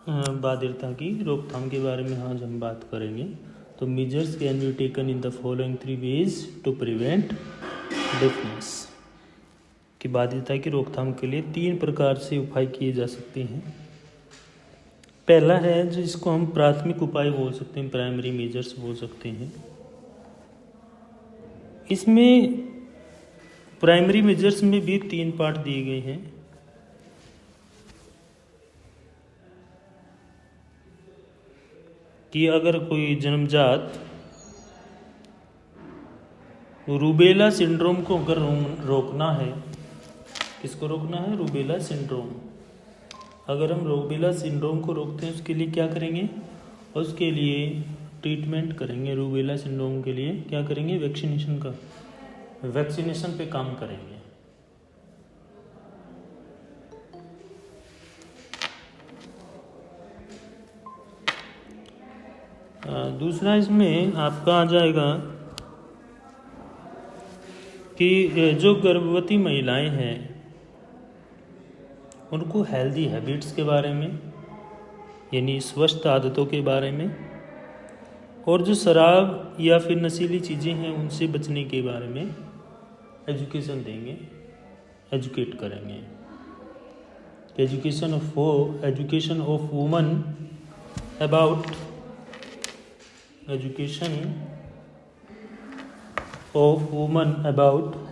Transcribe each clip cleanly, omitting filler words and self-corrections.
बाधिरता की रोकथाम के बारे में आज हम बात करेंगे। तो measures can be taken in the following 3 ways to prevent deafness. कि बाधिरता की रोकथाम के लिए 3 प्रकार से उपाय किए जा सकते हैं। पहला है जिसको हम प्राथमिक उपाय बोल सकते हैं, प्राइमरी मेजर्स बोल सकते हैं। इसमें प्राइमरी मेजर्स में भी 3 पार्ट दिए गए हैं। कि अगर कोई जन्मजात रूबेला सिंड्रोम को अगर रोकना है, किसको रोकना है? Rubella syndrome. अगर हम रूबेला सिंड्रोम को रोकते हैं उसके लिए क्या करेंगे? उसके लिए ट्रीटमेंट करेंगे। रूबेला सिंड्रोम के लिए क्या करेंगे? वैक्सीनेशन पे काम करेंगे। दूसरा इसमें आपका आ जाएगा कि जो गर्भवती महिलाएं हैं उनको हेल्दी हैबिट्स के बारे में, यानी स्वस्थ आदतों के बारे में, और जो शराब या फिर नशीली चीज़ें हैं उनसे बचने के बारे में एजुकेशन देंगे, एजुकेट करेंगे। Education of woman about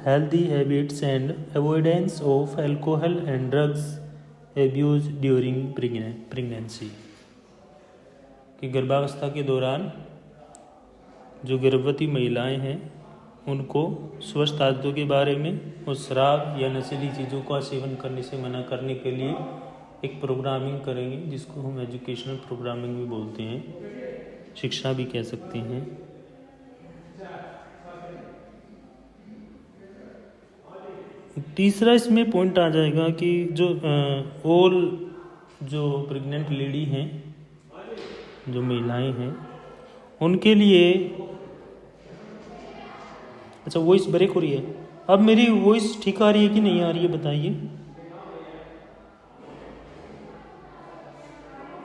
healthy habits and avoidance of alcohol and drugs abuse during pregnancy। कि गर्भावस्था के दौरान जो गर्भवती महिलाएं हैं उनको स्वस्थ आदतों के बारे में और शराब या नशीली चीज़ों का सेवन करने से मना करने के लिए एक प्रोग्रामिंग करेंगे, जिसको हम एजुकेशनल प्रोग्रामिंग भी बोलते हैं, शिक्षा भी कह सकते हैं। तीसरा इसमें पॉइंट आ जाएगा कि जो जो प्रेग्नेंट लेडी हैं, जो महिलाएं हैं, उनके लिए अच्छा वॉइस ब्रेक हो रही है। अब मेरी वॉइस ठीक आ रही है कि नहीं आ रही है बताइए।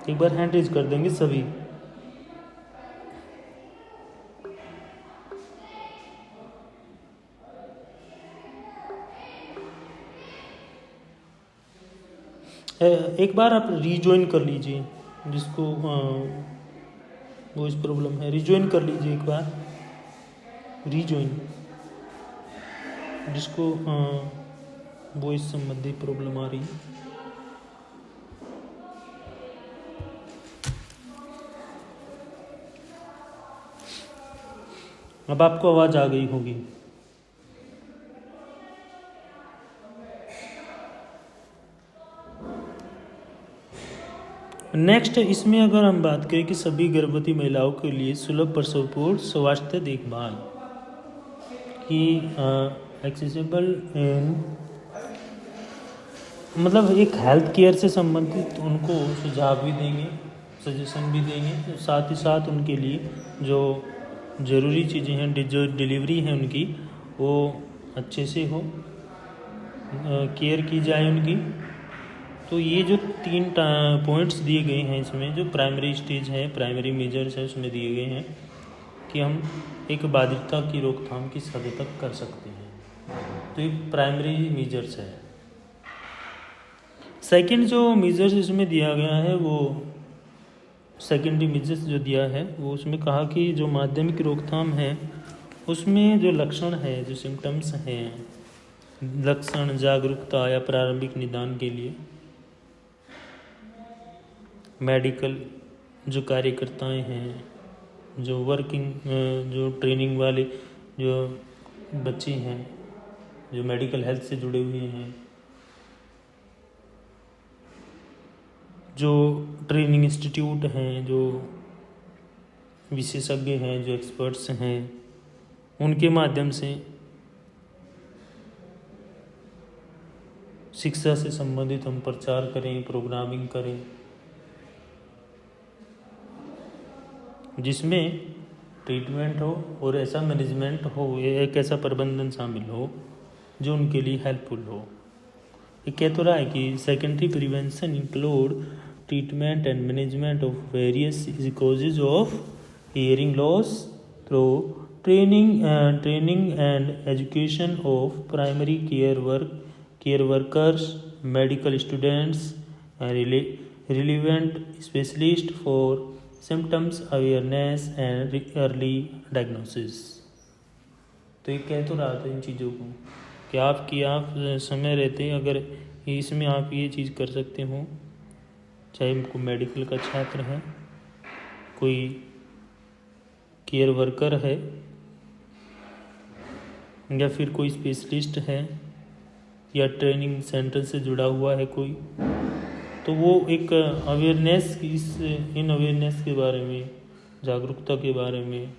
एक बार हैंड रेज कर देंगे सभी। एक बार आप रीजॉइन कर लीजिए, जिसको वॉइस प्रॉब्लम है, रीजॉइन कर लीजिए एक बार, रीजॉइन, जिसको वॉइस संबंधी प्रॉब्लम आ रही है। अब आपको आवाज़ आ गई होगी। नेक्स्ट इसमें अगर हम बात करें कि सभी गर्भवती महिलाओं के लिए सुलभ प्रसव पूर्व स्वास्थ्य देखभाल की एक्सेसिबल मतलब एक हेल्थ केयर से संबंधित उनको सुझाव भी देंगे, सजेशन भी देंगे। साथ ही साथ उनके लिए जो ज़रूरी चीज़ें हैं, जो डिलीवरी है उनकी, वो अच्छे से हो, केयर की जाए उनकी। तो ये जो 3 पॉइंट्स दिए गए हैं इसमें, जो प्राइमरी स्टेज है, प्राइमरी मेजर्स है, उसमें दिए गए हैं कि हम एक बाधिरता की रोकथाम किस हद तक कर सकते हैं। तो ये प्राइमरी मेजर्स है। सेकंड जो मेजर्स इसमें दिया गया है, वो सेकेंडरी मेजर्स जो दिया है, वो उसमें कहा कि जो माध्यमिक रोकथाम है उसमें जो लक्षण है, जो सिम्टम्स हैं, लक्षण, जागरूकता या प्रारंभिक निदान के लिए मेडिकल जो कार्यकर्ताएं हैं, जो जो ट्रेनिंग वाले जो बच्चे हैं, जो मेडिकल हेल्थ से जुड़े हुए हैं, जो ट्रेनिंग इंस्टीट्यूट हैं, जो विशेषज्ञ हैं, जो एक्सपर्ट्स हैं, उनके माध्यम से शिक्षा से संबंधित हम प्रचार करें, प्रोग्रामिंग करें, जिसमें ट्रीटमेंट हो और ऐसा मैनेजमेंट हो, एक ऐसा प्रबंधन शामिल हो जो उनके लिए हेल्पफुल हो। ये कह तो रहा है कि secondary prevention include treatment and management of various causes of hearing loss through training and education of primary care workers, medical students, and relevant specialists for symptoms awareness and early diagnosis. तो ये कह तो रहा था इन चीज़ों को कि आप समय रहते अगर इसमें आप ये चीज़ कर सकते हो, चाहे कोई मेडिकल का छात्र है, कोई केयर वर्कर है, या फिर कोई स्पेशलिस्ट है, या ट्रेनिंग सेंटर से जुड़ा हुआ है कोई, तो वो एक अवेयरनेस इन अवेयरनेस के बारे में, जागरूकता के बारे में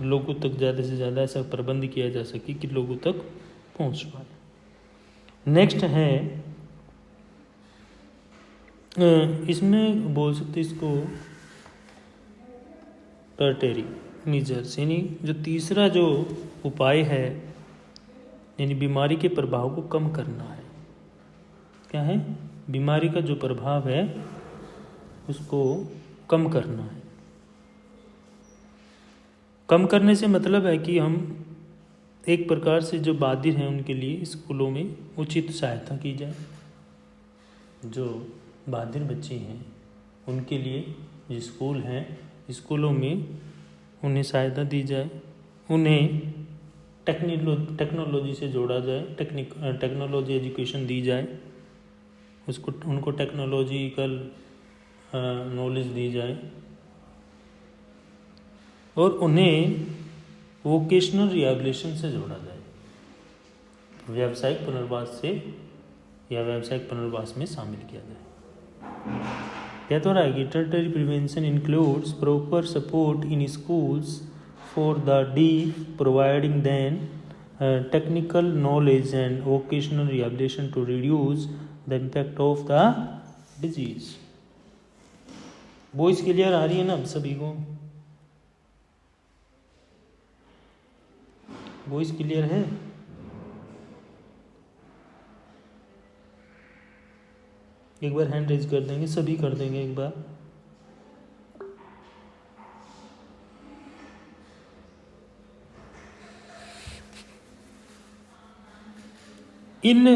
लोगों तक ज़्यादा से ज़्यादा ऐसा प्रबंध किया जा सके कि लोगों तक पहुंच पाए। नेक्स्ट है, इसमें बोल सकते इसको टर्टरी मीजर्स, यानी जो तीसरा जो उपाय है, यानी बीमारी के प्रभाव को कम करना है। क्या है? बीमारी का जो प्रभाव है उसको कम करना है। कम करने से मतलब है कि हम एक प्रकार से जो बाधिर हैं उनके लिए स्कूलों में उचित सहायता की जाए। जो बाधिर बच्चे हैं उनके लिए जो स्कूल हैं, स्कूलों में उन्हें सहायता दी जाए, उन्हें टेक्नोलॉजी से जोड़ा जाए, टेक्नोलॉजी एजुकेशन दी जाए, उनको टेक्नोलॉजिकल नॉलेज दी जाए, और उन्हें वोकेशनल रिहैबिलिटेशन से जोड़ा जाए, व्यावसायिक पुनर्वास से या व्यावसायिक पुनर्वास में शामिल किया जाए। क्या तो रहा है कि tertiary prevention includes proper support in schools for the deaf, providing then technical knowledge and vocational rehabilitation to reduce the impact of the disease. Voice clear आ रही है ना अब सभी को? वॉइस क्लियर है? एक बार हैंड रेज कर देंगे, सभी कर देंगे एक बार। इन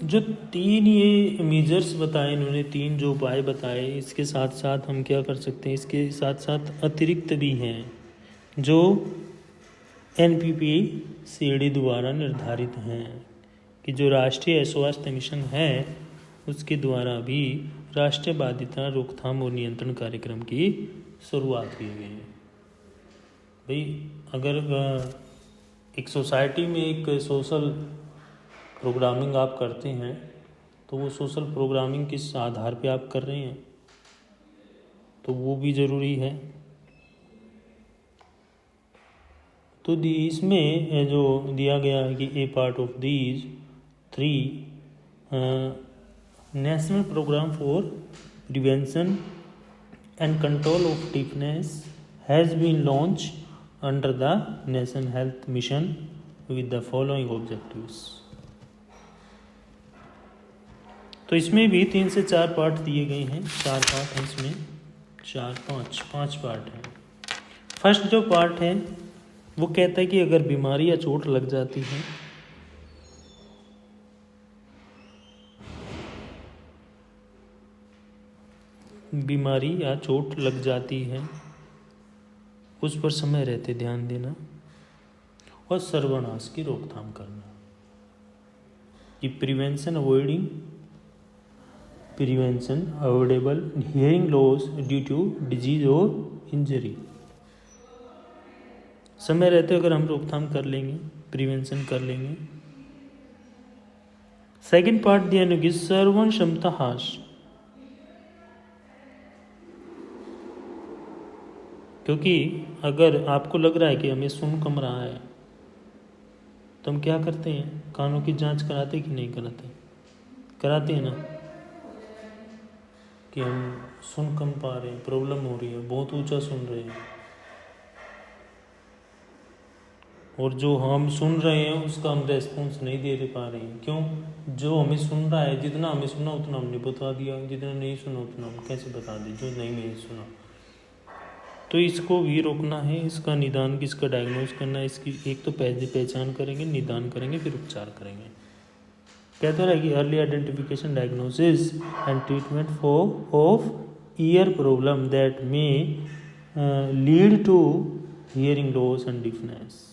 जो तीन ये मेजर्स बताए इन्होंने, तीन जो उपाय बताए, इसके साथ साथ हम क्या कर सकते हैं, इसके साथ साथ अतिरिक्त भी हैं जो NPPCD द्वारा निर्धारित हैं, कि जो राष्ट्रीय स्वास्थ्य मिशन है उसके द्वारा भी राष्ट्रीय बाधिता रोकथाम और नियंत्रण कार्यक्रम की शुरुआत की गई है। भाई अगर एक सोसाइटी में एक सोशल प्रोग्रामिंग आप करते हैं तो वो सोशल प्रोग्रामिंग किस आधार पे आप कर रहे हैं, तो वो भी ज़रूरी है। तो इसमें जो दिया गया है कि a part of these 3 national programme for prevention and control of deafness has been launch under the national health mission with the following objectives. तो इसमें भी 3 से 4 पार्ट दिए गए हैं, 4 पार्ट हैं इसमें, 5 पार्ट हैं। फर्स्ट जो पार्ट है वो कहता है कि अगर बीमारी या चोट लग जाती है उस पर समय रहते ध्यान देना और सर्वनाश की रोकथाम करना। कि prevention avoidable hearing loss due to disease और इंजरी। समय रहते अगर हम रोकथाम कर लेंगे, प्रिवेंशन कर लेंगे। सेकंड पार्ट दिया है कि श्रवण क्षमता ह्रास, क्योंकि अगर आपको लग रहा है कि हमें सुन कम रहा है तो हम क्या करते हैं, कानों की जांच कराते कि नहीं कराते? कराते हैं ना, कि हम सुन कम पा रहे हैं, प्रॉब्लम हो रही है, बहुत ऊंचा सुन रहे हैं। और जो हम सुन रहे हैं उसका हम रेस्पॉन्स नहीं दे पा रहे हैं। क्यों? जो हमें सुन रहा है, जितना हमें सुना उतना हमने बता दिया, जितना नहीं सुना उतना हम कैसे बता दें जो नहीं सुना। तो इसको भी रोकना है, इसका निदान, किसका डायग्नोज करना है, इसकी एक तो पहचान करेंगे, निदान करेंगे, फिर उपचार करेंगे। कहते हैं कि early identification, diagnosis and treatment of ear problem that may lead to hearing loss and deafness.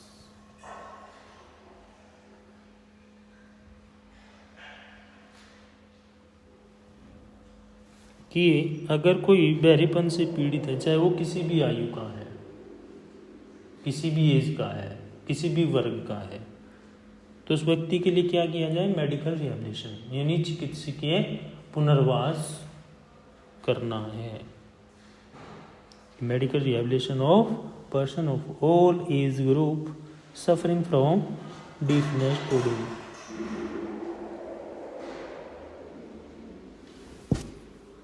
कि अगर कोई बहरेपन से पीड़ित है, चाहे वो किसी भी आयु का है, किसी भी एज का है, किसी भी वर्ग का है, तो उस व्यक्ति के लिए क्या किया जाए? मेडिकल रिहैबिलिटेशन, यानी चिकित्सकीय पुनर्वास करना है। Medical rehabilitation of person of all age group suffering from deafness today.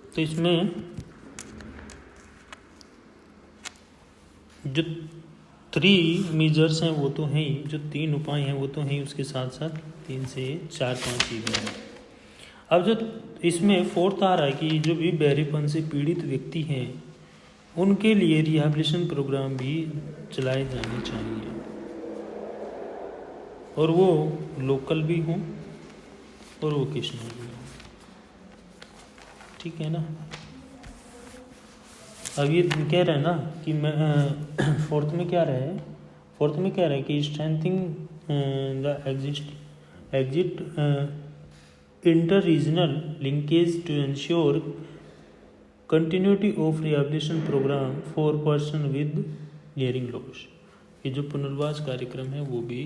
तो इसमें जो 3 मेजर्स हैं वो तो हैं ही, जो 3 उपाय हैं वो तो हैं ही, उसके साथ साथ 3 से 4-5 चीज़ें हैं। अब जो इसमें 4th आ रहा है कि जो भी बहरेपन से पीड़ित व्यक्ति हैं उनके लिए रिहैबिलिटेशन प्रोग्राम भी चलाए जाने चाहिए, और वो लोकल भी हों और वोकेशनल भी हों। ठीक है ना? अब ये कह रहे हैं ना कि मैं 4th में क्या रहा है? 4th में क्या रहा है कि strengthening the exit inter regional linkage to ensure continuity of rehabilitation programme for person with hearing loss. ये जो पुनर्वास कार्यक्रम है वो भी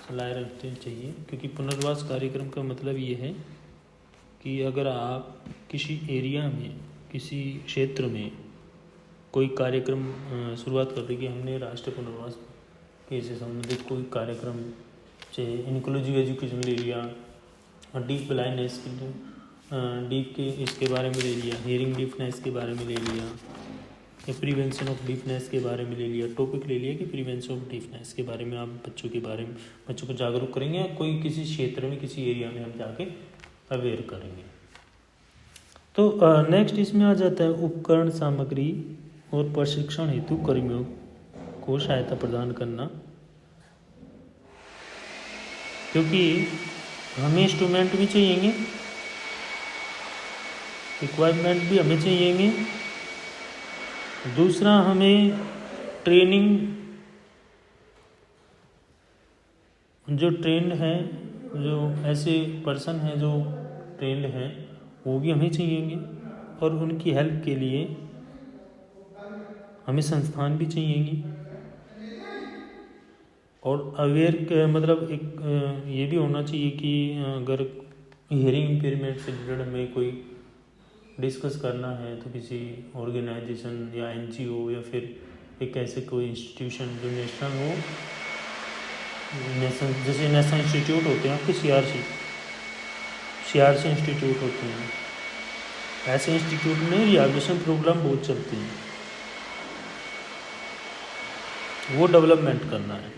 चलाए रखते चाहिए, क्योंकि पुनर्वास कार्यक्रम का मतलब ये है कि अगर आप किसी एरिया में, किसी क्षेत्र में कोई कार्यक्रम शुरुआत कर रही कि हमने राष्ट्रीय पुनर्वास के से संबंधित कोई कार्यक्रम, चाहे इंक्लूसिव एजुकेशन ले लिया, डीप ब्लाइंडनेस के डीप के इसके बारे में ले लिया, हियरिंग डिफनेस के बारे में ले लिया, या प्रिवेंशन ऑफ डिफनेस के बारे में ले लिया, टॉपिक ले लिया कि प्रिवेंशन ऑफ डिफनेस के बारे में आप बच्चों को जागरूक करेंगे, या कोई किसी क्षेत्र में, किसी एरिया में हम जाके अवेयर करेंगे। तो नेक्स्ट इसमें आ जाता है उपकरण, सामग्री और प्रशिक्षण हेतु कर्मियों को सहायता प्रदान करना, क्योंकि हमें इंस्ट्रूमेंट भी चाहिएंगे, इक्विपमेंट भी हमें चाहिएंगे। दूसरा, हमें ट्रेनिंग, जो ट्रेंड है, जो ऐसे पर्सन हैं जो ट्रेंड हैं वो भी हमें चाहिएंगे, और उनकी हेल्प के लिए हमें संस्थान भी चाहिएंगी। और अवेयर मतलब एक ये भी होना चाहिए कि अगर हियरिंग इम्पेयरमेंट से रिलेटेड हमें कोई डिस्कस करना है तो किसी ऑर्गेनाइजेशन या NGO या फिर एक ऐसे कोई इंस्टीट्यूशन जो नेशनल हो, जैसे नेशनल इंस्टीट्यूट होते हैं आपके, CRC इंस्टीट्यूट होते हैं, ऐसे इंस्टीट्यूट में रिहैबिलिटेशन प्रोग्राम बहुत चलते हैं, वो डेवलपमेंट करना है।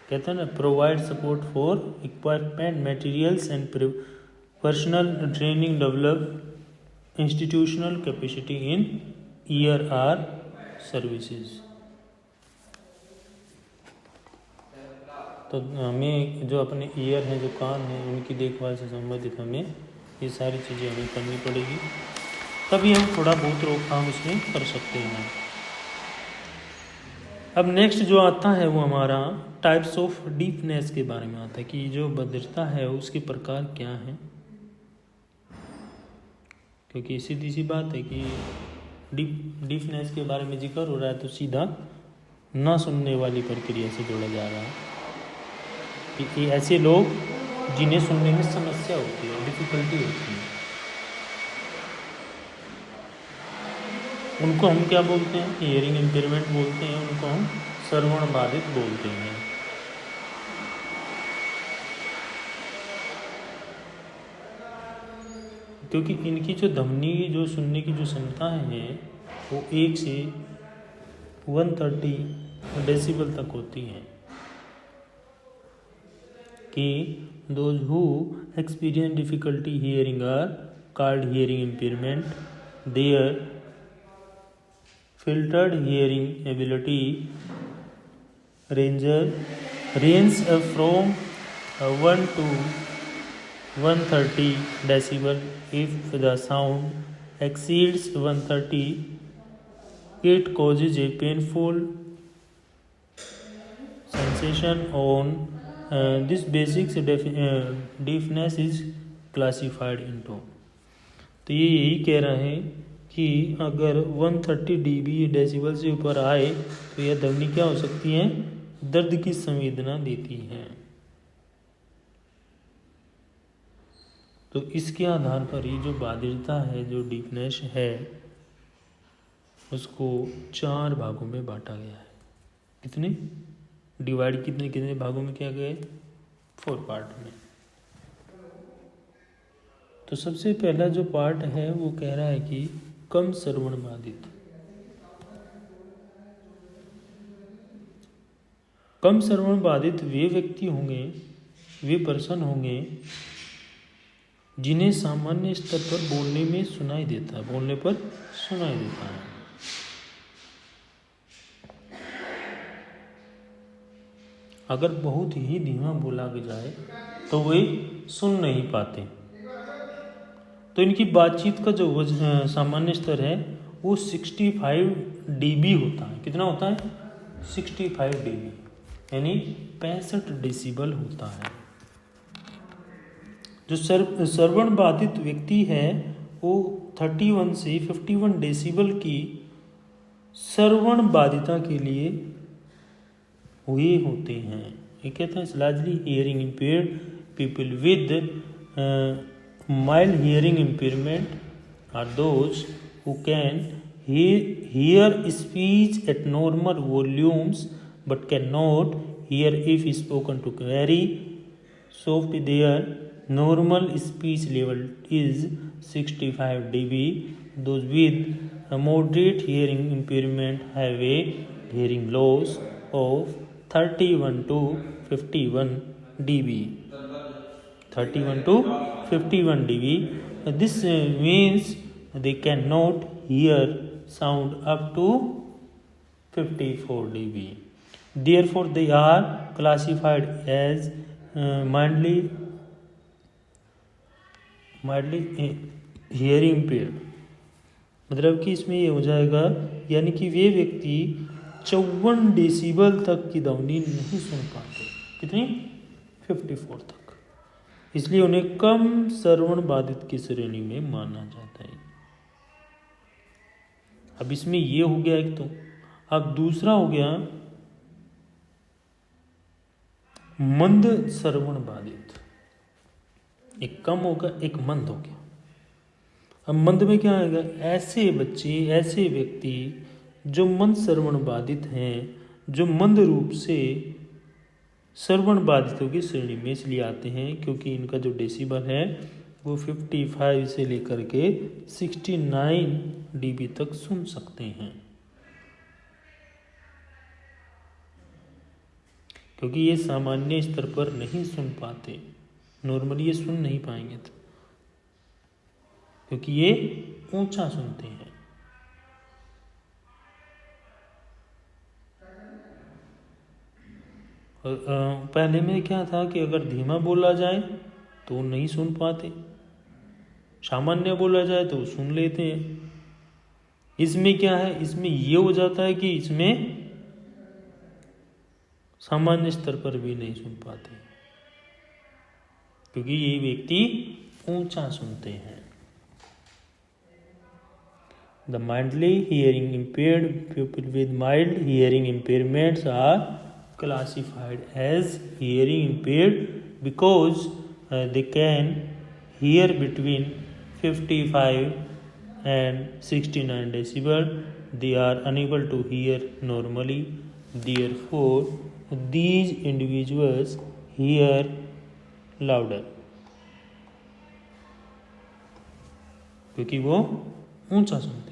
कहते हैं ना, provide support for equipment, materials and personal training, develop institutional capacity in ERR services. तो हमें जो अपने ईयर हैं, जो कान हैं, उनकी देखभाल से संबंधित हमें ये सारी चीज़ें हमें करनी पड़ेगी, तभी हम थोड़ा बहुत रोकथाम इसमें कर सकते हैं। अब नेक्स्ट जो आता है वो हमारा टाइप्स ऑफ डीफनेस के बारे में आता है कि जो बधिरता है उसके प्रकार क्या हैं, क्योंकि सीधी सी बात है कि डीफनेस के बारे में जिक्र हो रहा है तो सीधा ना सुनने वाली प्रक्रिया से जोड़ा जा रहा है कि ऐसे लोग जिन्हें सुनने में समस्या होती है, डिफिकल्टी होती है, उनको हम क्या बोलते हैं? हियरिंग इम्पेयरमेंट बोलते हैं, उनको हम श्रवण बाधित बोलते हैं। क्योंकि इनकी जो धमनी, जो सुनने की जो क्षमता है वो 1 से 130 डेसिबल तक होती हैं कि those who experience difficulty hearing are called hearing impairment. Their filtered hearing ability ranges from 1 to 130 decibel. If the sound exceeds 130, it causes a painful sensation on this basic deafness is classified into. तो ये यही कह रहे हैं कि अगर 130 dB decibel से ऊपर आए तो यह ध्वनि क्या हो सकती है, दर्द की संवेदना देती है। तो इसके आधार पर ये जो बाधिरता है, जो डीफनेस है, उसको 4 भागों में बांटा गया है। कितने डिवाइड कितने कितने भागों में किया गया है? 4 पार्ट में। तो सबसे पहला जो पार्ट है वो कह रहा है कि कम श्रवण बाधित। कम श्रवण बाधित वे व्यक्ति होंगे, वे पर्सन होंगे जिन्हें सामान्य स्तर पर बोलने में सुनाई देता है, बोलने पर सुनाई देता है। अगर बहुत ही धीमा बोला जाए तो वे सुन नहीं पाते। तो इनकी बातचीत का जो सामान्य स्तर है वो 65 dB होता है। कितना होता है? 65 dB, यानी 65 डेसिबल होता है। जो श्रवण बाधित व्यक्ति है वो 31 से 51 डेसिबल की श्रवण बाधिता के लिए हुए होते हैं। ये कहते हैं largely hearing impaired people with mild hearing impairment are those who can hear speech at normal volumes but cannot hear if spoken to very soft. Their normal speech level is 65 dB. Those with a moderate hearing impairment have a hearing loss of 31 to 51 dB. 31 to 51 dB. This means they cannot hear sound up to 54 dB. Therefore, they are classified as mildly hearing impaired. मतलब कि इसमें ये हो जाएगा, यानी कि वे व्यक्ति 54 decibel तक की ध्वनि नहीं सुन पाते। कितनी? 54 तक। इसलिए उन्हें कम श्रवण बाधित की श्रेणी में माना जाता है। अब इसमें ये हो गया एक। तो अब दूसरा हो गया मंद श्रवण बाधित। एक कम होगा, एक मंद हो गया। अब मंद में क्या आएगा? ऐसे बच्चे, ऐसे व्यक्ति जो मंद श्रवण बाधित हैं, जो मंद रूप से श्रवण बाधितों की श्रेणी में इसलिए आते हैं क्योंकि इनका जो डेसिबल है वो 55 से लेकर के 69 dB तक सुन सकते हैं। क्योंकि ये सामान्य स्तर पर नहीं सुन पाते, नॉर्मली ये सुन नहीं पाएंगे, तो क्योंकि ये ऊंचा सुनते हैं। पहले में क्या था कि अगर धीमा बोला जाए तो नहीं सुन पाते, सामान्य बोला जाए तो सुन लेते हैं। इसमें क्या है? इसमें ये हो जाता है कि इसमें सामान्य स्तर पर भी नहीं सुन पाते क्योंकि ये व्यक्ति ऊंचा सुनते हैं। The mildly hearing impaired people with mild hearing impairments are classified as hearing impaired because they can hear between 55 and 69 decibel. They are unable to hear normally. Therefore, these individuals hear louder. क्योंकि वो ऊंचा सुनते हैं।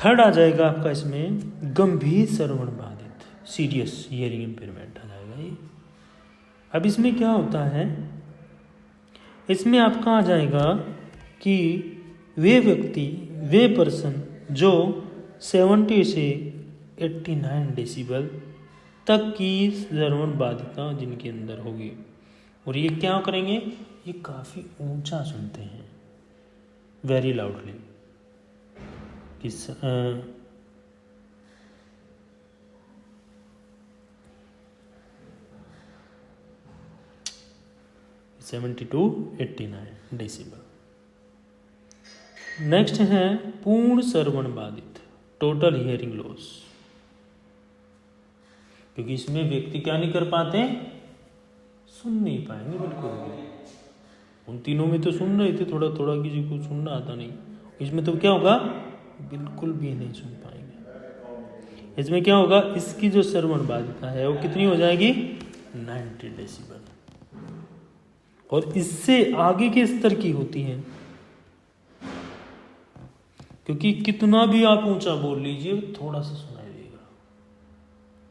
Third आ जाएगा आपका इसमें गंभीर श्रवण बाधित, सीरियस हियरिंग इम्पेयरमेंट आ जाएगा ये। अब इसमें क्या होता है, इसमें आपका आ जाएगा कि वे व्यक्ति, वे पर्सन जो 70 से 89 डेसिबल तक की श्रवण बाधिता जिनके अंदर होगी, और ये क्या करेंगे, ये काफ़ी ऊंचा सुनते हैं, वेरी लाउडली। किस 70 to 89 डेसिबल। नेक्स्ट है पूर्ण श्रवण बाधित, टोटल हियरिंग लॉस, क्योंकि इसमें व्यक्ति क्या नहीं कर पाते, सुन नहीं पाएंगे बिल्कुल भी। उन तीनों में तो सुन रहे थे थोड़ा थोड़ा, किसी को सुनना आता नहीं, इसमें तो क्या होगा, बिल्कुल भी नहीं सुन पाएंगे। इसमें क्या होगा, इसकी जो श्रवण बाधिता है वो कितनी हो जाएगी, 90 डेसिबल, और इससे आगे के स्तर की होती है, क्योंकि कितना भी आप ऊंचा बोल लीजिए थोड़ा सा सुनाई देगा,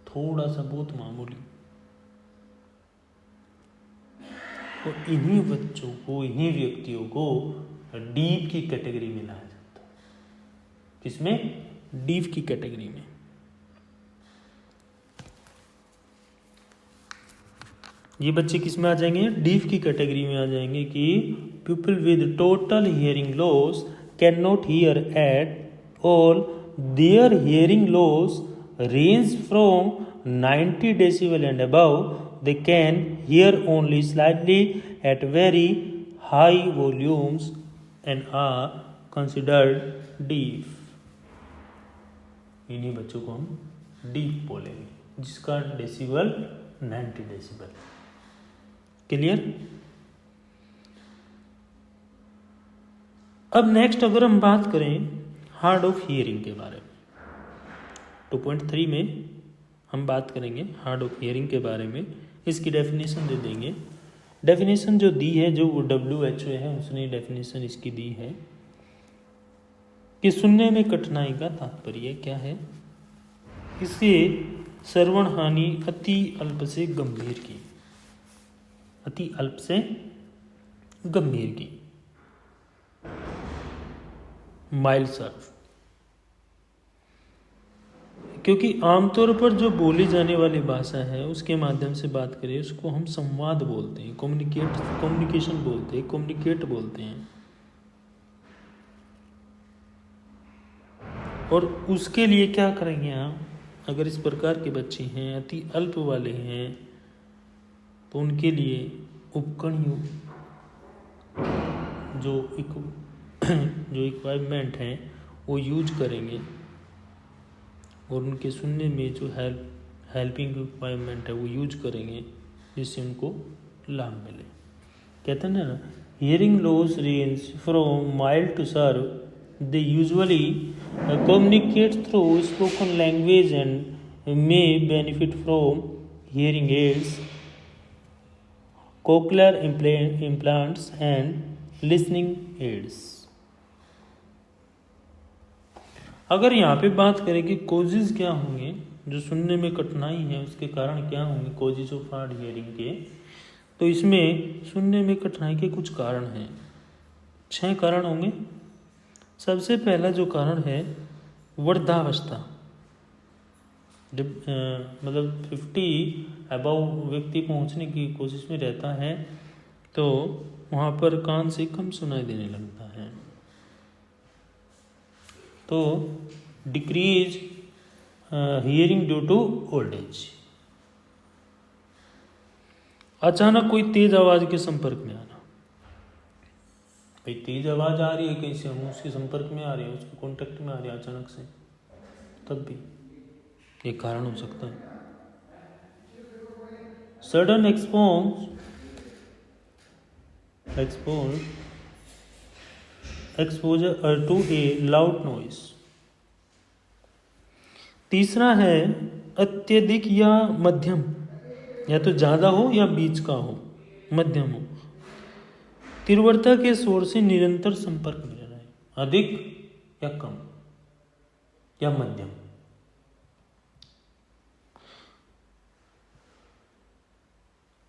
थोड़ा सा, बहुत मामूली। तो इन्हीं बच्चों को, इन्हीं व्यक्तियों को डीप की कैटेगरी में लाया जाता है। किसमें, डीप की कैटेगरी में। ये बच्चे किस में आ जाएंगे, डीप की कैटेगरी में आ जाएंगे कि people with total hearing loss can not hear at all, their hearing loss range from 90 decibel and above, they can hear only slightly at very high volumes and are considered deaf। इन्हीं बच्चों को हम deep बोलेंगे, जिसका decibel 90 decibel. Clear. अब next अगर हम बात करें हार्ड ऑफ हियरिंग के बारे में, 2.3 में हम बात करेंगे हार्ड ऑफ हियरिंग के बारे में। इसकी डेफिनेशन दे देंगे। डेफिनेशन जो दी है, जो WHO है उसने डेफिनेशन इसकी दी है कि सुनने में कठिनाई का तात्पर्य क्या है, इससे श्रवण हानि अति अल्प से गंभीर की, अति अल्प से गंभीर की, माइल्ड सर्व। क्योंकि आमतौर पर जो बोली जाने वाली भाषा है उसके माध्यम से बात करें, उसको हम संवाद बोलते हैं, कम्युनिकेशन बोलते हैं, कम्युनिकेट बोलते हैं। और उसके लिए क्या करेंगे हम, अगर इस प्रकार के बच्चे हैं, अति अल्प वाले हैं, तो उनके लिए उपकरणों, जो इक्विपमेंट हैं वो यूज करेंगे, और उनके सुनने में जो हेल्पिंग रिक्वायरमेंट है वो यूज करेंगे, जिससे उनको लाभ मिले। कहते हैं ना, hearing loss range from mild to severe, they usually communicate through spoken language and may benefit from hearing aids, cochlear implants and listening aids. अगर यहाँ पे बात करें कि कोजेज क्या होंगे, जो सुनने में कठिनाई है उसके कारण क्या होंगे, कोजेज ऑफ हार्ड हियरिंग के, तो इसमें सुनने में कठिनाई के कुछ कारण हैं, 6 कारण होंगे। सबसे पहला जो कारण है वृद्धावस्था, जब मतलब 50 अबव व्यक्ति पहुँचने की कोशिश में रहता है तो वहाँ पर कान से कम सुनाई देने लगता है। तो decrease hearing due to old age. अचानक कोई तेज आवाज के संपर्क में आना, भाई तेज आवाज आ रही है कहीं से, हम उसके संपर्क में आ रहे हैं, उसके कांटेक्ट में आ रहे हैं अचानक से, तब भी एक कारण हो सकता है। Sudden exposure to a loud noise. तीसरा है अत्यधिक या मध्यम, या तो ज्यादा हो या बीच का हो, मध्यम हो, तीव्रता के शोर से निरंतर संपर्क में रहना है, अधिक या कम। या मध्यम।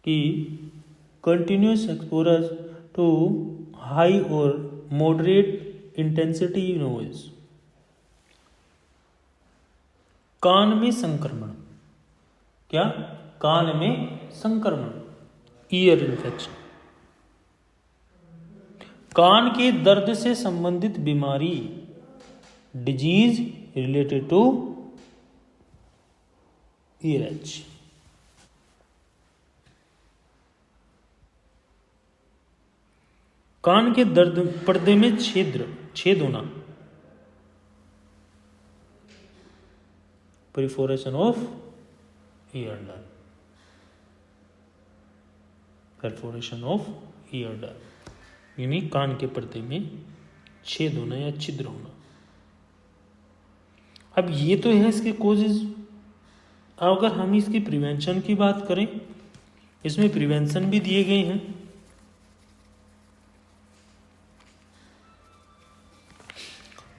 कि कंटिन्यूस एक्सपोजर टू हाई और मॉडरेट इंटेंसिटी नॉइज। कान में संक्रमण, क्या? कान में संक्रमण, ईयर इन्फेक्शन। कान के दर्द से संबंधित बीमारी, disease related to earache. कान के दर्द, पर्दे में छेद होना, perforation of ear duct, perforation of ear duct यानी कान के पर्दे में छेद होना या छिद्र होना। अब ये तो है इसके कोजेज। अगर हम इसकी प्रिवेंशन की बात करें, इसमें प्रिवेंशन भी दिए गए हैं।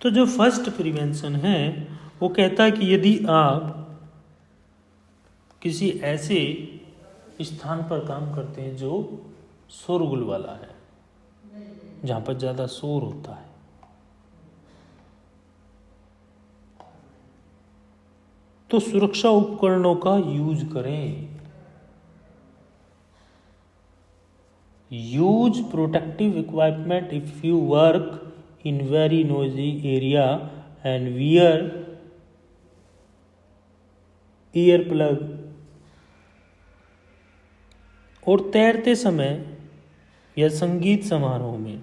तो जो फर्स्ट प्रिवेंशन है वो कहता है कि यदि आप किसी ऐसे स्थान पर काम करते हैं जो शोरगुल वाला है, जहां पर ज्यादा शोर होता है, तो सुरक्षा उपकरणों का यूज करें। Use protective equipment if you work in very noisy area and wear earplug। और तैरते समय या संगीत समारोह में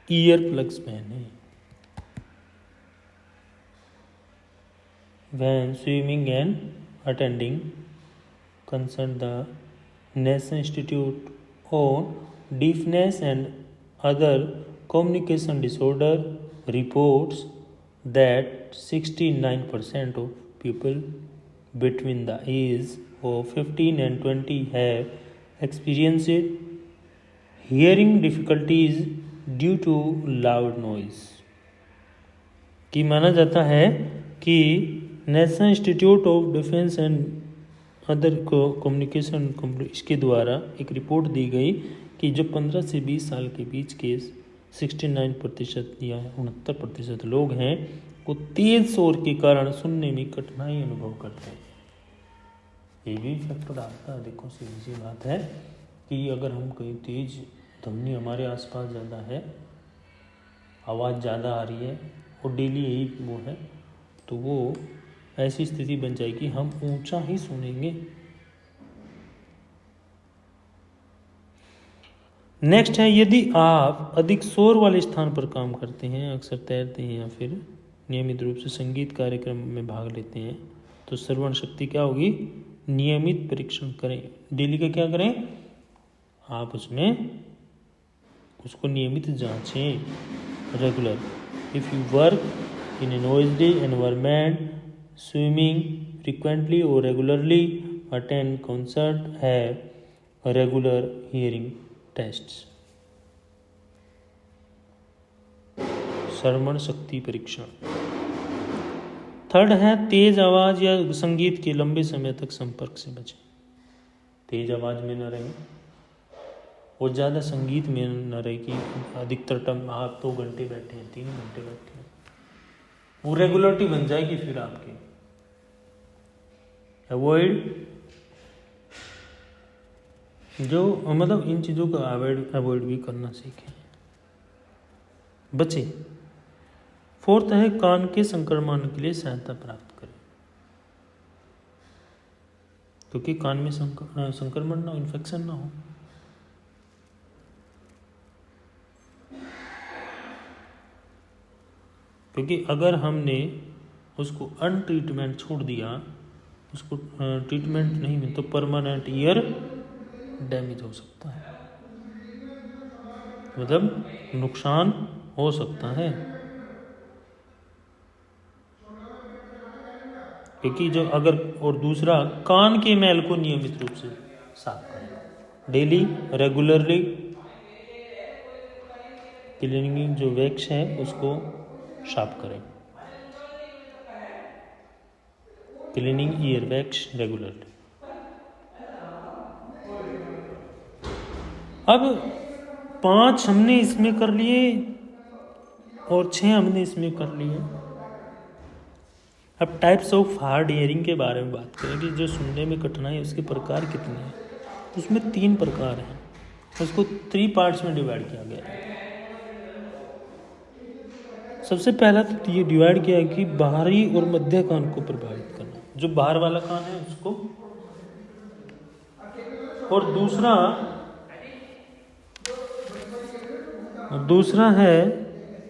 ईयर प्लग्स पहने। When swimming and attending, consult the National Institute on Deafness and Other Communication Disorder reports that 69% of people between the age of 15 and 20 have experienced hearing difficulties due to loud noise। कि माना जाता है कि national institute of defence and other communication इसके द्वारा एक report दी गई कि जो 15 से 20 साल के बीच के 69% या 69% लोग हैं वो तेज शोर के कारण सुनने में कठिनाई अनुभव करते हैं। ये भी फैक्टर आता है। देखो सीधी सी बात है कि अगर हम कहीं तेज ध्वनि हमारे आसपास ज़्यादा है, आवाज़ ज़्यादा आ रही है और डेली यही वो है, तो वो ऐसी स्थिति बन जाएगी हम ऊंचा ही सुनेंगे। नेक्स्ट है, यदि आप अधिक शोर वाले स्थान पर काम करते हैं, अक्सर तैरते हैं या फिर नियमित रूप से संगीत कार्यक्रम में भाग लेते हैं, तो श्रवण शक्ति क्या होगी? नियमित परीक्षण करें। डेली का क्या करें? आप उसको नियमित जांचें, regular. If you work in a noisy environment, swimming frequently और regularly, attend concert, have regular hearing tests. श्रवण शक्ति परीक्षण। थर्ड है, तेज आवाज या संगीत के लंबे समय तक संपर्क से बचें। तेज आवाज में न रहें और ज़्यादा संगीत में न रहे कि अधिकतर टाइम आप 2 घंटे बैठे हैं, 3 घंटे बैठे हैं, वो रेगुलरिटी बन जाएगी फिर आपकी। अवॉइड, जो मतलब इन चीज़ों को अवॉइड भी करना सीखें, बचे। फोर्थ है, कान के संक्रमण के लिए सहायता प्राप्त करें, क्योंकि कान में संक्रमण ना, इन्फेक्शन ना हो। क्योंकि अगर हमने उसको अनट्रीटमेंट छोड़ दिया, उसको ट्रीटमेंट नहीं मिले, तो परमानेंट ईयर डैमेज हो सकता है, मतलब नुकसान हो सकता है। क्योंकि जो अगर, और दूसरा, कान के मैल को नियमित रूप से साफ करें, डेली रेगुलरली। क्लीनिंग जो वैक्स है उसको साफ करें। Cleaning year bags regularly. अब 5 हमने इसमें कर लिए और 6 हमने इसमें कर लिए। अब टाइप्स ऑफ हार्ड हियरिंग के बारे में बात करें कि जो सुनने में कठिनाई है उसके प्रकार कितने हैं। उसमें 3 प्रकार हैं, उसको 3 पार्ट्स में डिवाइड किया गया है। सबसे पहला तो ये डिवाइड किया है कि बाहरी और मध्य कान को प्रभावित करना, जो बाहर वाला कान है उसको, और दूसरा है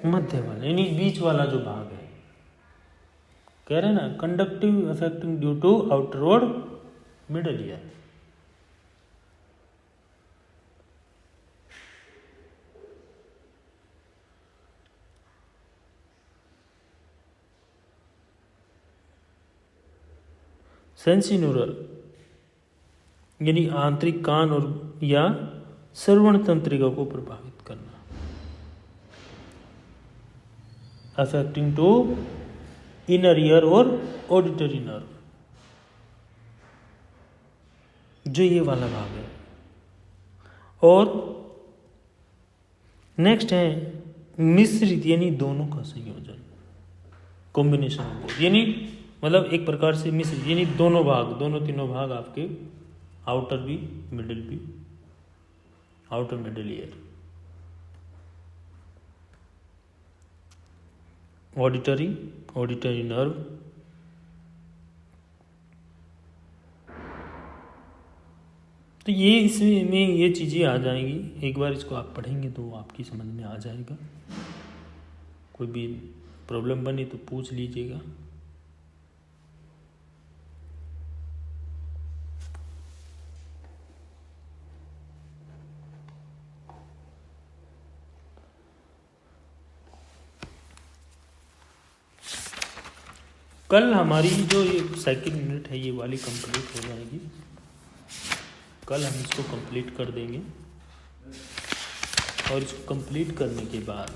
मध्य वाला, यानी बीच वाला जो भाग है। कह रहे हैं ना, conductive affecting due to outward middle ear. Sensorineural यानी आंतरिक कान और या श्रवण तंत्रिका को प्रभावित करना। अफेक्टिंग टू इनर ईयर और ऑडिटरी नर्व, जो ये वाला भाग है। और नेक्स्ट है मिश्रित यानी दोनों का संयोजन, कॉम्बिनेशन ऑफ बोथ, यानी मतलब एक प्रकार से मिश्रित यानी दोनों तीनों भाग आपके आउटर भी मिडिल भी, outer middle ear, auditory nerve, तो ये इसमें ये चीज़ें आ जाएंगी। एक बार इसको आप पढ़ेंगे तो आपकी समझ में आ जाएगा। कोई भी प्रॉब्लम बनी तो पूछ लीजिएगा। कल हमारी जो ये सेकंड यूनिट है ये वाली कंप्लीट हो जाएगी। कल हम इसको कंप्लीट कर देंगे और इसको कंप्लीट करने के बाद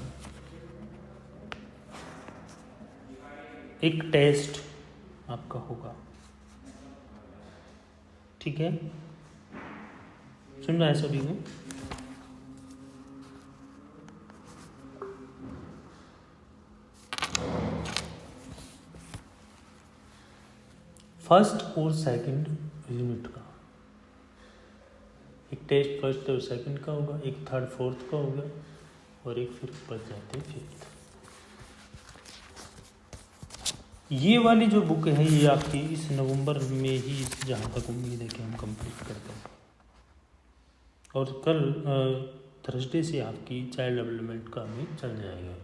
एक टेस्ट आपका होगा, ठीक है? सुन रहा है सभी को? फर्स्ट और सेकंड यूनिट का एक टेस्ट फर्स्ट और सेकंड का होगा, एक थर्ड फोर्थ का होगा और एक फिर बच जाते फिफ्थ। ये वाली जो बुक है ये आपकी इस नवंबर में ही, जहाँ तक उम्मीद है कि हम कंप्लीट कर दें। और कल थर्सडे से आपकी चाइल्ड डेवलपमेंट का भी चल जाएगा।